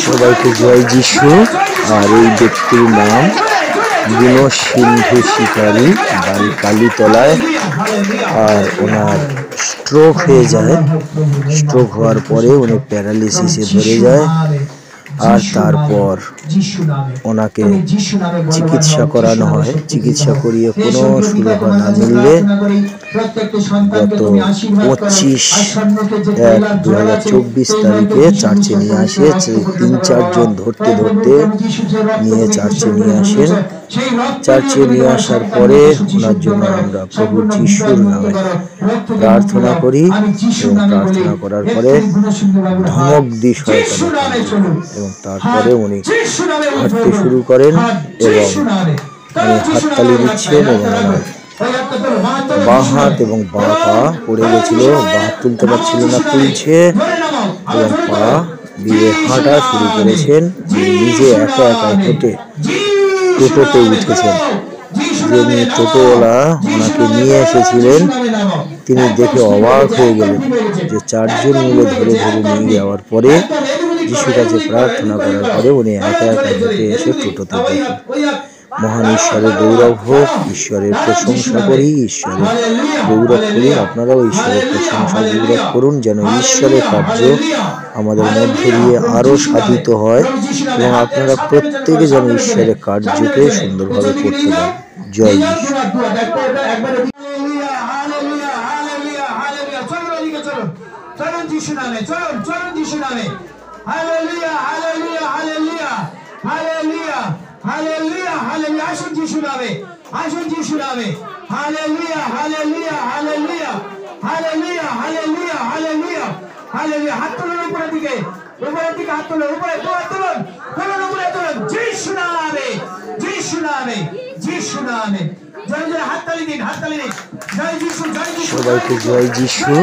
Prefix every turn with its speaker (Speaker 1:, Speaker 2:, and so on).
Speaker 1: সবাইকে জয় যিশু। আর এই ব্যক্তির নাম বুনো সিন্ধু শিকারী, বাড়ি কালীতলায়। আর ওনার স্ট্রোক হয়ে যায়। স্ট্রোক হওয়ার পরে উনি প্যারালিসিসে ধরে যায়। আর তারপর ওনাকে চিকিৎসা করানো হয়। চিকিৎসা করিয়ে কোনো সুরাহা না মিললে গত 25/1/2024 তারিখে চার্চে নিয়ে আসে। 3-4 জন ধরতে নিয়ে চার্চে নিয়ে আসেন। চার্চে নিয়ে আসার পরে ওনার জন্য আমরা প্রভু যিশুর নামে প্রার্থনা করি এবং প্রার্থনা করার পরে ধমক দিই শয়তানকে, এবং তারপরে উনি হাঁটতে শুরু করেন এবং উনি হাততালি দিচ্ছেন এবং ওনার বাঁ হাত এবং বাঁ পা পড়ে গেছিল, বাঁ হাত তুলতে পারছিল না, তুলছে এবং পা দিয়ে হাঁটা শুরু করেছেন। নিজে একা হেঁটে টোটোতে উঠেছেন। যিনি টোটোওয়ালা ওনাকে নিয়ে এসেছিলেন তিনি দেখে অবাক হয়ে গেলেন যে 4 জন মিলে ধরে নিয়ে যাওয়ার পরে যিশুর কাছে প্রার্থনা করার পরে উনি একা হেঁটে এসে টোটোতে বসেন। মহান ঈশ্বরের গৌরব হোক, ঈশ্বরের প্রশংসা করি, ঈশ্বরের গৌরব করি। আপনারাও ঈশ্বরের প্রশংসা গৌরব করুন, যেন ঈশ্বরের কার্য আমাদের মধ্যে দিয়ে আরো সাধিত হয় এবং আপনারা প্রত্যেকে যেন ঈশ্বরের কার্যকে সুন্দরভাবে করতে পারেন। জয় যিশু।
Speaker 2: Hallelujah, hallelujah, আসুন যিশু নামে, আসুন যিশু নামে, hallelujah, hallelujah, hallelujah, hallelujah, hallelujah, hallelujah, hallelujah, হাত তুলুন উপরের দিকে হাত তুলুন, উপরে তুলুন, উপরে তুলুন, যিশু নামে, যিশু নামে, যিশু নামে, জয় জয় হাততালি দিন, জয় যিশু, জয় যিশু,
Speaker 1: সবাইকে জয় যিশু।